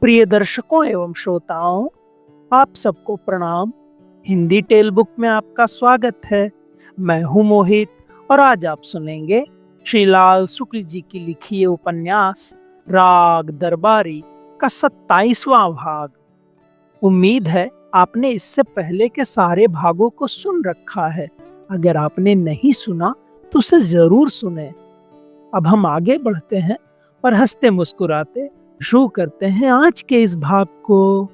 प्रिय दर्शकों एवं श्रोताओं, आप सबको प्रणाम। हिंदी टेल बुक में आपका स्वागत है। मैं हूं मोहित और आज आप सुनेंगे श्रीलाल शुक्ल जी की लिखी उपन्यास राग दरबारी का 27वां भाग। उम्मीद है आपने इससे पहले के सारे भागों को सुन रखा है। अगर आपने नहीं सुना तो उसे जरूर सुने। अब हम आगे बढ़ते हैं और हंसते मुस्कुराते शुरू करते हैं आज के इस भाग को।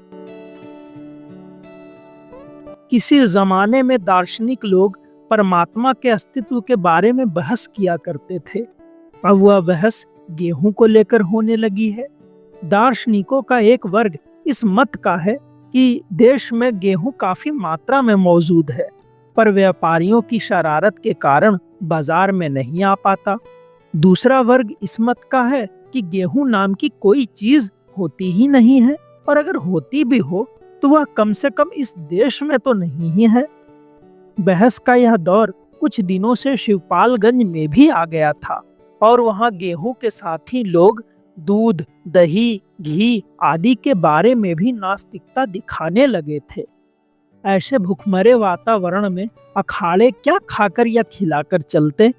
किसी जमाने में दार्शनिक लोग परमात्मा के अस्तित्व के बारे में बहस किया करते थे। अब वह बहस गेहूं को लेकर होने लगी है। दार्शनिकों का एक वर्ग इस मत का है कि देश में गेहूं काफी मात्रा में मौजूद है, पर व्यापारियों की शरारत के कारण बाजार में नहीं आ पाता। दूसरा वर्ग इस मत का है कि गेहूं नाम की कोई चीज होती ही नहीं है, और अगर होती भी हो तो वह कम से कम इस देश में तो नहीं ही है। बहस का यह दौर कुछ दिनों से शिवपालगंज में भी आ गया था, और वहां गेहूं के साथ ही लोग दूध, दही, घी आदि के बारे में भी नास्तिकता दिखाने लगे थे। ऐसे भूखमरे वातावरण में अखाड़े क्या खाकर या खिलाकर चलते।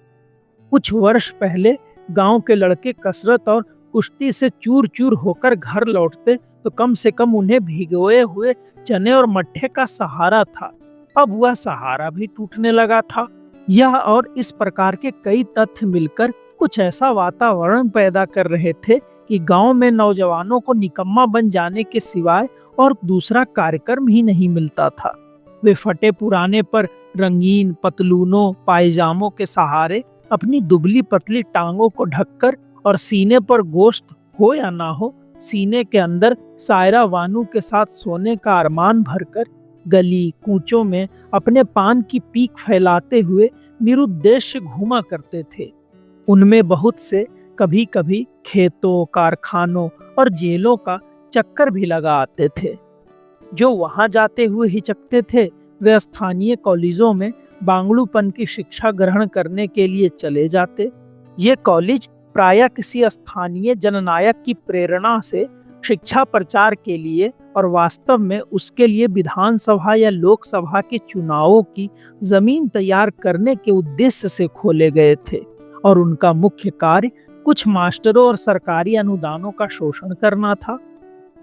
कुछ वर्ष पहले गांव के लड़के कसरत और कुश्ती से चूर चूर होकर घर लौटते तो कम से कम उन्हें भिगोए हुए चने और मट्ठे का सहारा था। अब वह सहारा भी टूटने लगा था। यह और इस प्रकार के कई तथ्य मिलकर कुछ ऐसा वातावरण पैदा कर रहे थे कि गांव में नौजवानों को निकम्मा बन जाने के सिवाय और दूसरा कार्यक्रम ही नहीं मिलता था। वे फटे पुराने पर रंगीन पतलूनों पायजामों के सहारे अपनी दुबली पतली टांगों को ढककर और सीने पर गोश्त हो या ना हो, सीने के अंदर सायरा बानू के साथ सोने का अरमान भरकर गली कूचों में अपने पान की पीक फैलाते हुए निरुद्देश्य घूमा करते थे। उनमें बहुत से कभी कभी खेतों, कारखानों और जेलों का चक्कर भी लगा आते थे। जो वहां जाते हुए हिचकते थे वे स्थानीय कॉलेजों में बांगड़ूपन की शिक्षा ग्रहण करने के लिए चले जाते। ये कॉलेज प्रायः किसी स्थानीय जननायक की प्रेरणा से शिक्षा प्रचार के लिए और वास्तव में उसके लिए विधानसभा या लोकसभा के चुनावों की जमीन तैयार करने के उद्देश्य से खोले गए थे, और उनका मुख्य कार्य कुछ मास्टरों और सरकारी अनुदानों का शोषण करना था।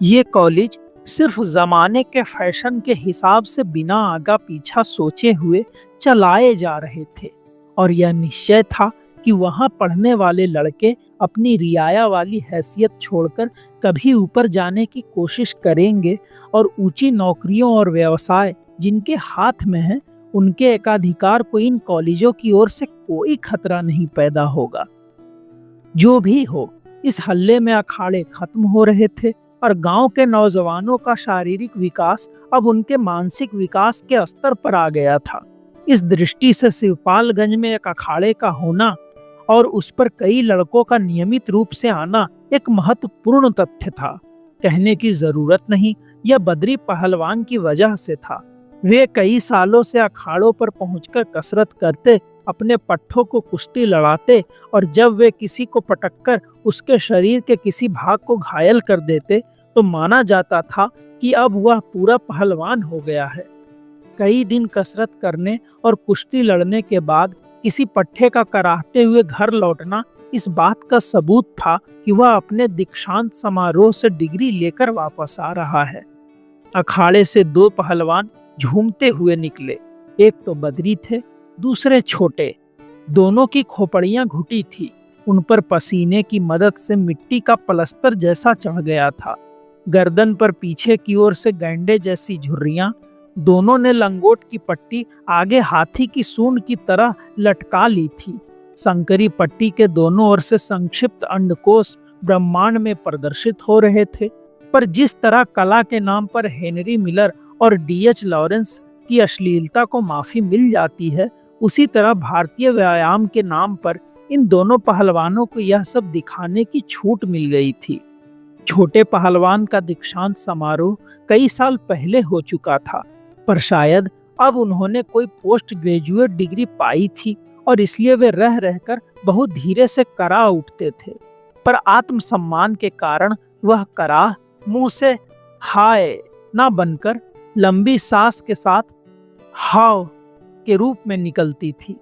ये कॉलेज सिर्फ जमाने के फैशन के हिसाब से बिना आगा पीछा सोचे हुए चलाए जा रहे थे, और यह निश्चय था कि वहां पढ़ने वाले लड़के अपनी रियाया वाली हैसियत छोड़कर कभी ऊपर जाने की कोशिश करेंगे, और ऊंची नौकरियों और व्यवसाय जिनके हाथ में है उनके एकाधिकार को इन कॉलेजों की ओर से कोई खतरा नहीं पैदा होगा। जो भी हो, इस हल्ले में अखाड़े खत्म हो रहे थे, और गांव के नौजवानों का शारीरिक विकास अब उनके मानसिक विकास के स्तर पर आ गया था। इस दृष्टि से शिवपालगंज में एक अखाड़े का होना और उस पर कई लड़कों का नियमित रूप से आना एक महत्वपूर्ण तथ्य था। कहने की जरूरत नहीं, यह बद्री पहलवान की वजह से था। वे कई सालों से अखाड़ों पर पहुंचकर कसरत करते, अपने पट्ठों को कुश्ती लड़ाते, और जब वे किसी को पटककर उसके शरीर के किसी भाग को घायल कर देते तो माना जाता था कि अब वह पूरा पहलवान हो गया है। कई दिन कसरत करने और कुश्ती लड़ने के बाद किसी पट्ठे का कराहते हुए घर लौटना इस बात का सबूत था कि वह अपने दीक्षांत समारोह से डिग्री लेकर वापस आ रहा है। अखाड़े से दो पहलवान झूमते हुए निकले। एक तो बद्री थे, दूसरे छोटे। दोनों की खोपड़ियां घुटी थी। उन पर पसीने की मदद से मिट्टी का प्लस्तर जैसा चढ़ गया था। गर्दन पर पीछे की ओर से गैंडे जैसी झुर्रियां। दोनों ने लंगोट की पट्टी आगे हाथी की सूंड की तरह लटका ली थी। संकरी पट्टी के दोनों ओर से संक्षिप्त अंडकोश ब्रह्मांड में प्रदर्शित हो रहे थे। पर जिस तरह कला के नाम पर हेनरी मिलर और D.H. लॉरेंस की अश्लीलता को माफी मिल जाती है, उसी तरह भारतीय व्यायाम के नाम पर इन दोनों पहलवानों को यह सब दिखाने की छूट मिल गई थी। छोटे पहलवान का दीक्षांत समारोह कई साल पहले हो चुका था, पर शायद अब उन्होंने कोई पोस्ट ग्रेजुएट डिग्री पाई थी, और इसलिए वे रह रहकर बहुत धीरे से कराह उठते थे। पर आत्मसम्मान के कारण वह कराह मुंह से हाय ना बनकर लंबी सांस के साथ हाव के रूप में निकलती थी।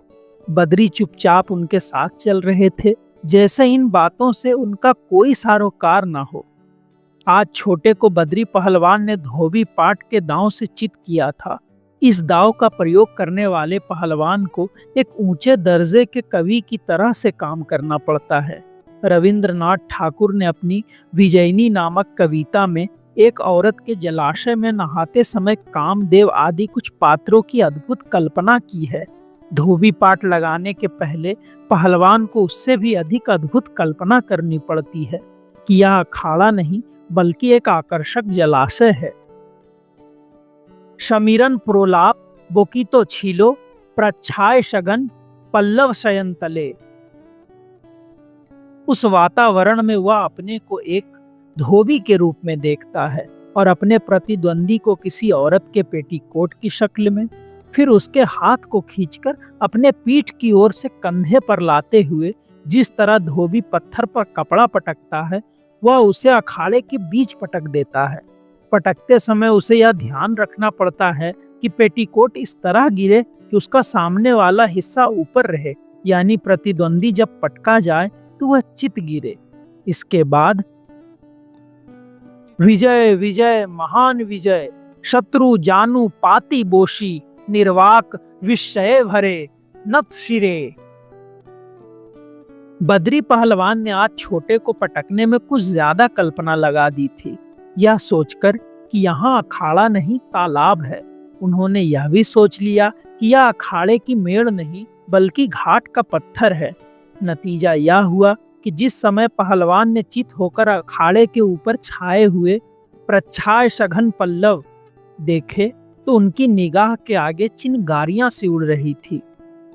बद्री चुपचाप उनके साथ चल रहे थे, जैसे इन बातों से उनका कोई सारोकार ना हो। आज छोटे को बद्री पहलवान ने धोबी पाट के दांव से चित किया था। इस दांव का प्रयोग करने वाले पहलवान को एक ऊंचे दर्जे के कवि की तरह से काम करना पड़ता है। रविंद्रनाथ ठाकुर ने अपनी विजयनी नामक कविता में एक औरत के जलाशय में नहाते समय कामदेव आदि कुछ पात्रों की अद्भुत कल्पना की है। धोबी पाट लगाने के पहले पहलवान को उससे भी अधिक अद्भुत कल्पना करनी पड़ती है कि यह अखाड़ा नहीं बल्कि एक आकर्षक जलाशय है। समीरन प्रोलाप बोकीतो छीलो प्रच्छाय शगन पल्लव शयन तले। उस वातावरण में वह अपने को एक धोबी के रूप में देखता है और अपने प्रतिद्वंदी को किसी औरत के पेटीकोट की शक्ल में, फिर उसके हाथ को खींचकर अपने पीठ की ओर से कंधे पर लाते हुए जिस तरह धोबी पत्थर पर कपड़ा पटकता है, वह उसे अखाड़े के बीच पटक देता है। पटकते समय उसे यह ध्यान रखना पड़ता है कि पेटीकोट इस तरह गिरे कि उसका सामने वाला हिस्सा ऊपर रहे, यानी प्रतिद्वंदी जब पटका जाए तो वह चित गिरे। इसके बाद विजय विजय महान विजय, शत्रु जानू पाती बोशी, निर्वाक विषय भरे नत शिरे। बद्री पहलवान ने आज छोटे को पटकने में कुछ ज्यादा कल्पना लगा दी थी, यह सोचकर कि यहाँ अखाड़ा नहीं तालाब है। उन्होंने यह भी सोच लिया कि यह अखाड़े की मेड़ नहीं बल्कि घाट का पत्थर है। नतीजा यह हुआ कि जिस समय पहलवान ने चित होकर अखाड़े के ऊपर छाए हुए प्रच्छाय सघन पल्लव देखे तो उनकी निगाह के आगे चिंगारियां सी उड़ रही थी।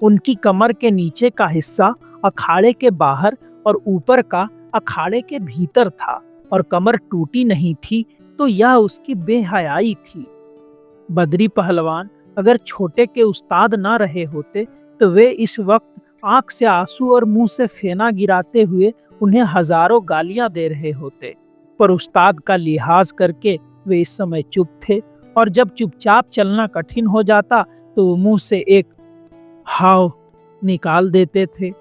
उनकी कमर के नीचे का हिस्सा अखाड़े के बाहर और ऊपर का अखाड़े के भीतर था और कमर टूटी नहीं थी तो यह उसकी बेहयाई थी। बद्री पहलवान अगर छोटे के उस्ताद ना रहे होते तो वे इस वक्त आंख से आंसू और मुंह से फेना गिराते हुए उन्हें हजारों गालियां दे रहे होते, पर उस्ताद का लिहाज करके वे इस समय चुप थे और जब चुपचाप चलना कठिन हो जाता तो वो मुंह से एक हाव निकाल देते थे।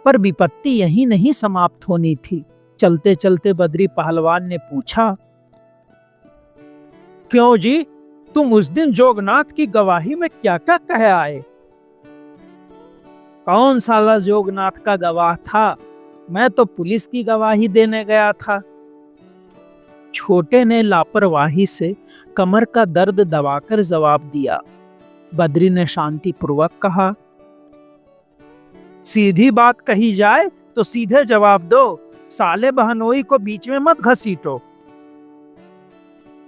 पर विपत्ति यही नहीं समाप्त होनी थी। चलते चलते बद्री पहलवान ने पूछा, क्यों जी, तुम उस दिन जोगनाथ की गवाही में क्या क्या कह आए? कौन साला जोगनाथ का गवाह था? मैं तो पुलिस की गवाही देने गया था। छोटे ने लापरवाही से कमर का दर्द दबाकर जवाब दिया। बद्री ने शांतिपूर्वक कहा, सीधी बात कही जाए तो सीधे जवाब दो, साले बहनोई को बीच में मत घसीटो।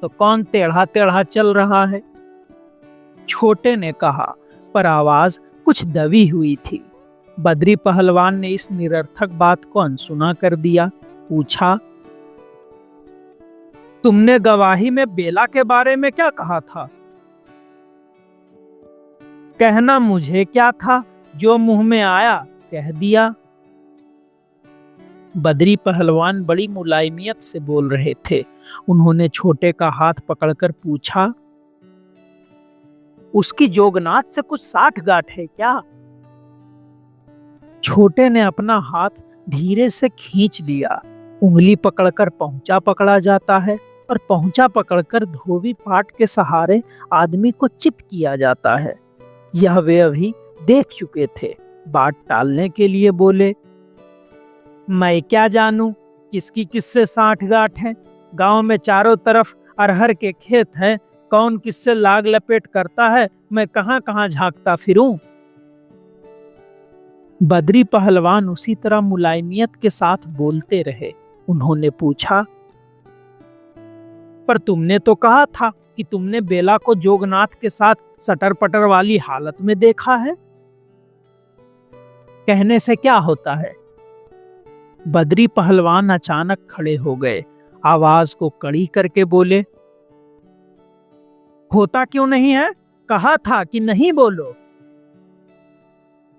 तो कौन टेढ़ा टेढ़ा चल रहा है? छोटे ने कहा, पर आवाज कुछ दबी हुई थी। बद्री पहलवान ने इस निरर्थक बात को अनसुना कर दिया। पूछा, तुमने गवाही में बेला के बारे में क्या कहा था? कहना मुझे क्या था, जो मुंह में आया कह दिया। बद्री पहलवान बड़ी मुलायमियत से बोल रहे थे। उन्होंने छोटे का हाथ पकड़कर पूछा, उसकी जोगनाथ से कुछ साठगांठ है क्या? छोटे ने अपना हाथ धीरे से खींच लिया। उंगली पकड़कर पहुंचा पकड़ा जाता है और पहुंचा पकड़कर धोबी पाट के सहारे आदमी को चित किया जाता है। यह वे अभी देख चुके थे। बात टालने के लिए बोले, मैं क्या जानूं किसकी किससे साठगांठ है? गांव में चारों तरफ अरहर के खेत हैं, कौन किससे लाग लपेट करता है, मैं कहां कहां झांकता फिरूं? बद्री पहलवान उसी तरह मुलायमियत के साथ बोलते रहे। उन्होंने पूछा, पर तुमने तो कहा था कि तुमने बेला को जोगनाथ के साथ सटर पटर वाली हालत में देखा है। कहने से क्या होता है? बद्री पहलवान अचानक खड़े हो गए। आवाज को कड़ी करके बोले, होता क्यों नहीं है? कहा था कि नहीं बोलो।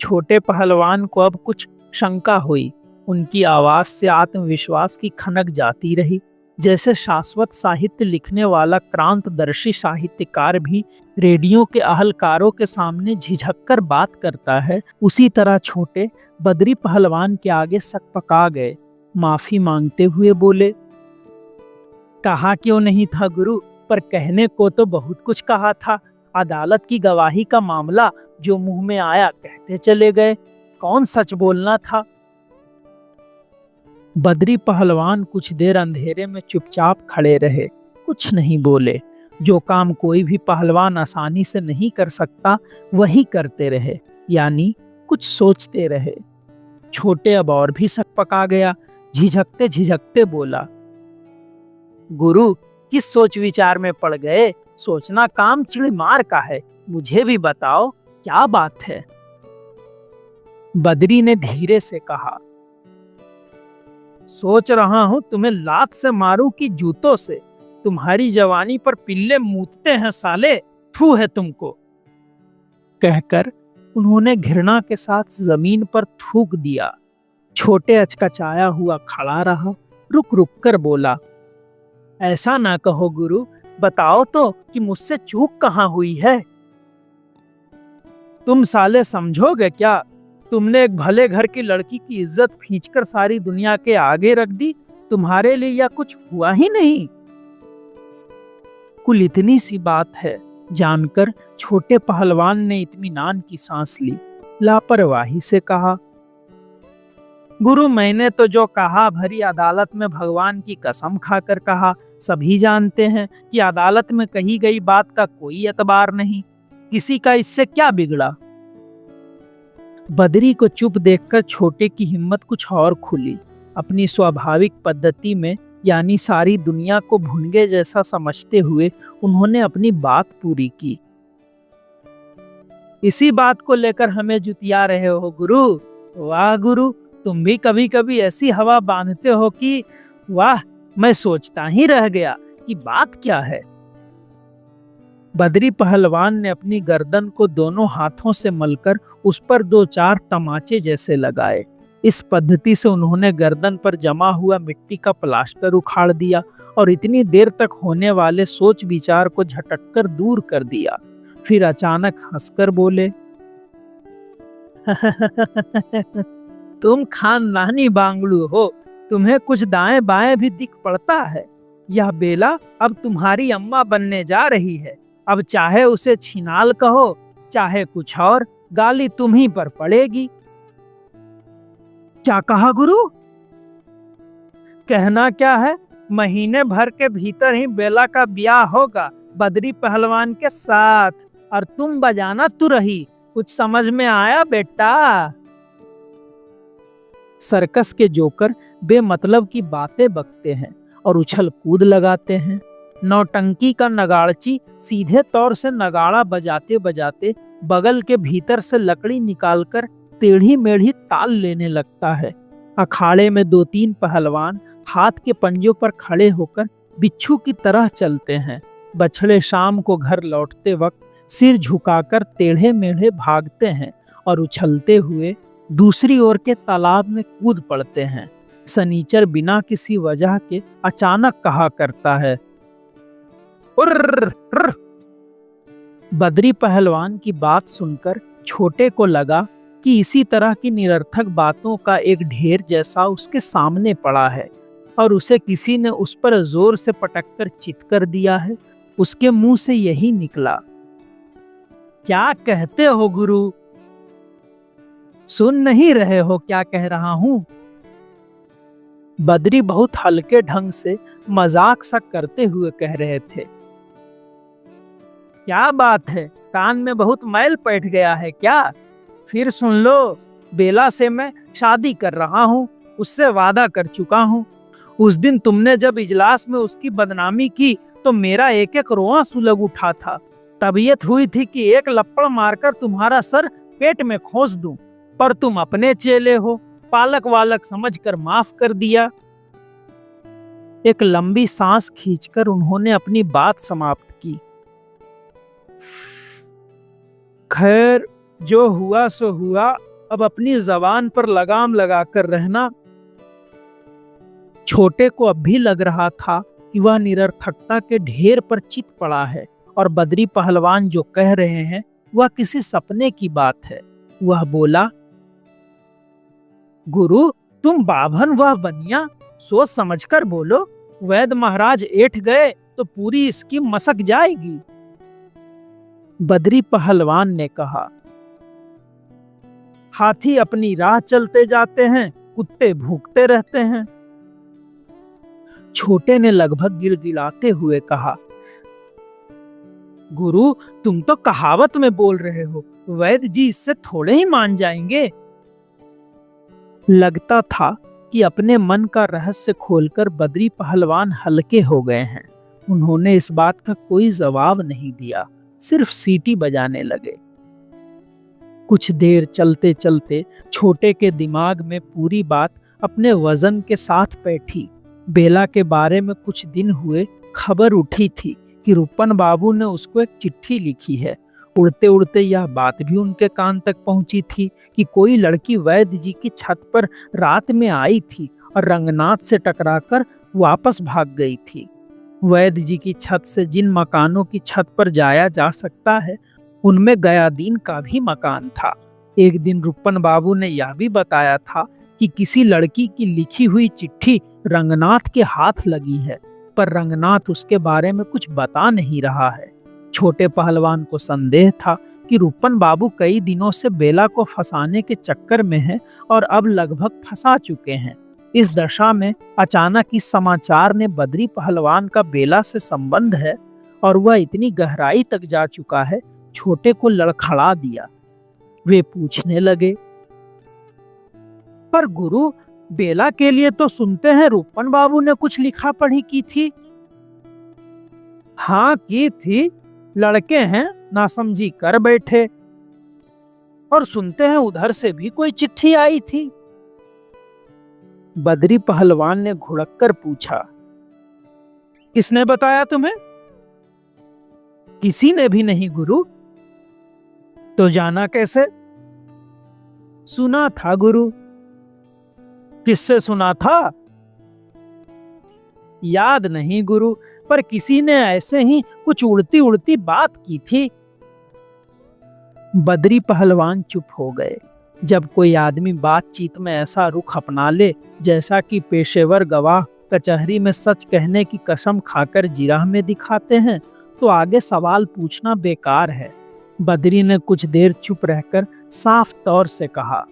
छोटे पहलवान को अब कुछ शंका हुई। उनकी आवाज से आत्मविश्वास की खनक जाती रही। जैसे शाश्वत साहित्य लिखने वाला क्रांतदर्शी साहित्यकार भी रेडियो के अहलकारों के सामने झिझककर बात करता है, उसी तरह छोटे बद्री पहलवान के आगे सकपका गए। माफी मांगते हुए बोले, कहा क्यों नहीं था गुरु, पर कहने को तो बहुत कुछ कहा था। अदालत की गवाही का मामला जो मुंह में आया कहते चले गए, कौन सच बोलना था। बद्री पहलवान कुछ देर अंधेरे में चुपचाप खड़े रहे, कुछ नहीं बोले। जो काम कोई भी पहलवान आसानी से नहीं कर सकता वही करते रहे, यानी कुछ सोचते रहे। छोटे अब और भी सकपका गया, झिझकते झिझकते बोला, गुरु किस सोच विचार में पड़ गए? सोचना काम चिड़मार का है, मुझे भी बताओ क्या बात है। बद्री ने धीरे से कहा, सोच रहा हूं तुम्हें लात से मारूं कि जूतों से। तुम्हारी जवानी पर पिल्ले मूतते हैं साले, थू है तुमको। कहकर उन्होंने घृणा के साथ जमीन पर थूक दिया। छोटे अचकचाया हुआ खड़ा रहा, रुक रुक कर बोला, ऐसा ना कहो गुरु, बताओ तो कि मुझसे चूक कहां हुई है। तुम साले समझोगे क्या? तुमने एक भले घर की लड़की की इज्जत खींचकर सारी दुनिया के आगे रख दी। तुम्हारे लिए यह कुछ हुआ ही नहीं। कुल इतनी सी बात है जानकर छोटे पहलवान ने इत्मीनान की सांस ली। लापरवाही से कहा, गुरु मैंने तो जो कहा भरी अदालत में भगवान की कसम खाकर कहा। सभी जानते हैं कि अदालत में कही गई बात का कोई एतबार नहीं, किसी का इससे क्या बिगड़ा। बद्री को चुप देखकर छोटे की हिम्मत कुछ और खुली। अपनी स्वाभाविक पद्धति में, यानी सारी दुनिया को भुनगे जैसा समझते हुए उन्होंने अपनी बात पूरी की। इसी बात को लेकर हमें जुतिया रहे हो गुरु? वाह गुरु, तुम भी कभी कभी ऐसी हवा बांधते हो कि वाह, मैं सोचता ही रह गया कि बात क्या है। बद्री पहलवान ने अपनी गर्दन को दोनों हाथों से मलकर उस पर दो चार तमाचे जैसे लगाए। इस पद्धति से उन्होंने गर्दन पर जमा हुआ मिट्टी का प्लास्टर उखाड़ दिया और इतनी देर तक होने वाले सोच विचार को झटककर दूर कर दिया। फिर अचानक हंसकर बोले, तुम खानदानी बांगड़ू हो, तुम्हें कुछ दाएं बाएं भी दिख पड़ता है। यह बेला अब तुम्हारी अम्मा बनने जा रही है। अब चाहे उसे छिनाल कहो, चाहे कुछ और, गाली तुम्हीं पर पड़ेगी। क्या कहा गुरु? कहना क्या है, महीने भर के भीतर ही बेला का ब्याह होगा बद्री पहलवान के साथ, और तुम बजाना तू रही। कुछ समझ में आया बेटा? सर्कस के जोकर बेमतलब की बातें बकते हैं और उछल कूद लगाते हैं। नौटंकी का नगाड़ची सीधे तौर से नगाड़ा बजाते बजाते बगल के भीतर से लकड़ी निकालकर टेढ़ी मेढ़ी ताल लेने लगता है। अखाड़े में दो तीन पहलवान हाथ के पंजों पर खड़े होकर बिच्छू की तरह चलते हैं। बछड़े शाम को घर लौटते वक्त सिर झुकाकर टेढ़े मेढ़े भागते हैं और उछलते हुए दूसरी ओर के तालाब में कूद पड़ते हैं। सनीचर बिना किसी वजह के अचानक कहा करता है, उर्र। बद्री पहलवान की बात सुनकर छोटे को लगा कि इसी तरह की निरर्थक बातों का एक ढेर जैसा उसके सामने पड़ा है और उसे किसी ने उस पर जोर से पटककर चित कर दिया है। उसके मुंह से यही निकला, क्या कहते हो गुरु? सुन नहीं रहे हो क्या कह रहा हूं? बद्री बहुत हल्के ढंग से मजाक सा करते हुए कह रहे थे। क्या बात है, कान में बहुत मैल बैठ गया है क्या? फिर सुन लो, बेला से मैं शादी कर रहा हूँ, उससे वादा कर चुका हूँ। उस दिन तुमने जब इजलास में उसकी बदनामी की तो मेरा एक एक रोआ सुलग उठा था। तबीयत हुई थी कि एक लप्पड़ मारकर तुम्हारा सर पेट में खोस दूं, पर तुम अपने चेले हो, पालक वालक समझकर माफ कर दिया। एक लंबी सांस खींचकर उन्होंने अपनी बात समाप्त की। खैर, जो हुआ सो हुआ, अब अपनी जबान पर लगाम लगाकर रहना। छोटे को अब भी लग रहा था कि वह निरर्थकता के ढेर पर चित पड़ा है और बद्री पहलवान जो कह रहे हैं वह किसी सपने की बात है। वह बोला, गुरु तुम बाभन वह बनिया, सोच समझकर बोलो, वैद महाराज ऐठ गए तो पूरी इसकी मसक जाएगी। बद्री पहलवान ने कहा, हाथी अपनी राह चलते जाते हैं, कुत्ते भूखते रहते हैं। छोटे ने लगभग गिड़गिड़ाते हुए कहा, गुरु तुम तो कहावत में बोल रहे हो, वैद्य जी इससे थोड़े ही मान जाएंगे। लगता था कि अपने मन का रहस्य खोलकर बद्री पहलवान हल्के हो गए हैं। उन्होंने इस बात का कोई जवाब नहीं दिया, सिर्फ सीटी बजाने लगे। कुछ देर चलते चलते छोटे के दिमाग में पूरी बात अपने वजन के साथ बैठी। बेला के बारे में कुछ दिन हुए खबर उठी थी कि रूपन बाबू ने उसको एक चिट्ठी लिखी है। उड़ते उड़ते यह बात भी उनके कान तक पहुंची थी कि कोई लड़की वैद्य जी की छत पर रात में आई थी और रंगनाथ से टकराकर वापस भाग गई थी। वैद्य जी की छत से जिन मकानों की छत पर जाया जा सकता है उनमें गयादीन का भी मकान था। एक दिन रूपन बाबू ने यह भी बताया था कि किसी लड़की की लिखी हुई चिट्ठी रंगनाथ के हाथ लगी है, पर रंगनाथ उसके बारे में कुछ बता नहीं रहा है। छोटे पहलवान को संदेह था कि रूपन बाबू कई दिनों से बेला को फंसाने के चक्कर में हैं और अब लगभग फंसा चुके हैं। इस दशा में अचानक इस समाचार ने बद्री पहलवान का बेला से संबंध है और वह इतनी गहराई तक जा चुका है, छोटे को लड़खड़ा दिया। वे पूछने लगे, पर गुरु बेला के लिए तो सुनते हैं रूपन बाबू ने कुछ लिखा पढ़ी की थी। हाँ की थी, लड़के हैं नासमझी कर बैठे। और सुनते हैं उधर से भी कोई चिट्ठी आई थी। बद्री पहलवान ने घुड़क कर पूछा, किसने बताया तुम्हें? किसी ने भी नहीं गुरु। तो जाना कैसे? सुना था गुरु। किससे सुना था? याद नहीं गुरु, पर किसी ने ऐसे ही कुछ उड़ती उड़ती बात की थी। बद्री पहलवान चुप हो गए। जब कोई आदमी बातचीत में ऐसा रुख अपना ले जैसा कि पेशेवर गवाह कचहरी में सच कहने की कसम खाकर जिराह में दिखाते हैं, तो आगे सवाल पूछना बेकार है। बद्री ने कुछ देर चुप रहकर साफ तौर से कहा,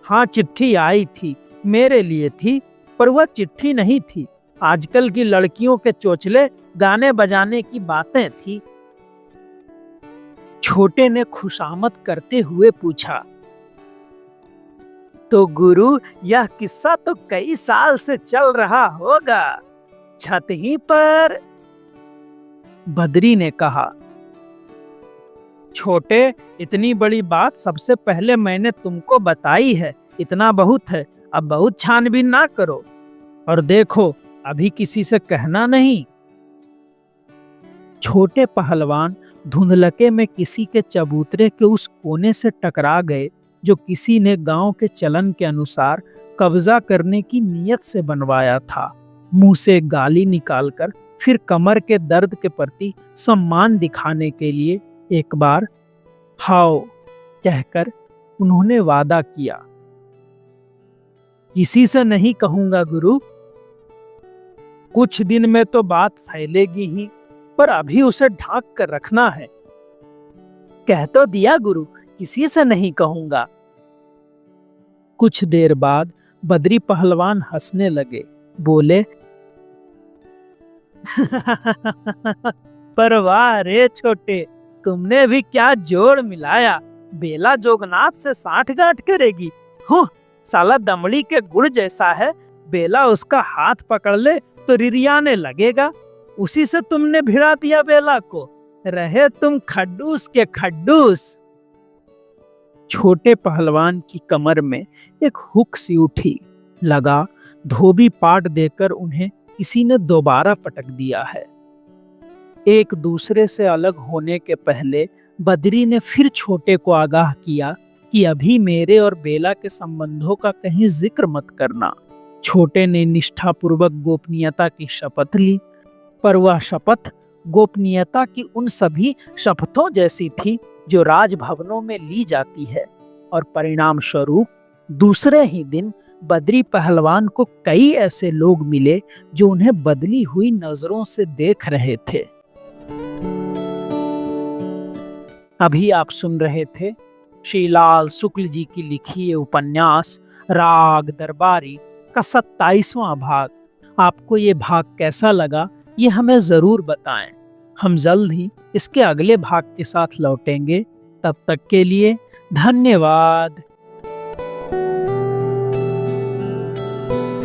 हाँ चिट्ठी आई थी, मेरे लिए थी, पर वह चिट्ठी नहीं थी। आजकल की लड़कियों के चोचले गाने बजाने की बातें थी। छोटे ने खुशामद करते हुए पूछा, तो गुरु यह किस्सा तो कई साल से चल रहा होगा, छत ही पर। बद्री ने कहा, छोटे इतनी बड़ी बात सबसे पहले मैंने तुमको बताई है, इतना बहुत है, अब बहुत छानबीन ना करो। और देखो अभी किसी से कहना नहीं। छोटे पहलवान धुंधलके में किसी के चबूतरे के उस कोने से टकरा गए जो किसी ने गांव के चलन के अनुसार कब्जा करने की नीयत से बनवाया था। मुंह से गाली निकालकर फिर कमर के दर्द के प्रति सम्मान दिखाने के लिए एक बार हाओ कहकर उन्होंने वादा किया, किसी से नहीं कहूंगा गुरु। कुछ दिन में तो बात फैलेगी ही, पर अभी उसे ढांक कर रखना है। कह तो दिया गुरु, किसी से नहीं कहूंगा। कुछ देर बाद बद्री पहलवान हंसने लगे, बोले, पर वाह रे छोटे, तुमने भी क्या जोड़ मिलाया। बेला जोगनाथ से साठगांठ करेगी। हो साला दमड़ी के गुड़ जैसा है, बेला उसका हाथ पकड़ ले तो रिरियाने लगेगा। उसी से तुमने भिड़ा दिया बेला को। रहे तुम खड्डूस के खड्डूस। छोटे पहलवान की कमर में एक हुक सी उठी। लगा धोबी पाट देकर उन्हें किसी ने दोबारा पटक दिया है। एक दूसरे से अलग होने के पहले बद्री ने फिर छोटे को आगाह किया कि अभी मेरे और बेला के संबंधों का कहीं जिक्र मत करना। छोटे ने निष्ठापूर्वक गोपनीयता की शपथ ली, पर वह शपथ गोपनीयता की उन सभी शपथों जैसी थी जो राजभवनों में ली जाती है, और परिणाम स्वरूप दूसरे ही दिन बद्री पहलवान को कई ऐसे लोग मिले जो उन्हें बदली हुई नजरों से देख रहे थे। अभी आप सुन रहे थे श्री लाल शुक्ल जी की लिखी ये उपन्यास राग दरबारी का 27वां भाग। आपको ये भाग कैसा लगा ये हमें जरूर बताएं। हम जल्द ही इसके अगले भाग के साथ लौटेंगे। तब तक के लिए धन्यवाद।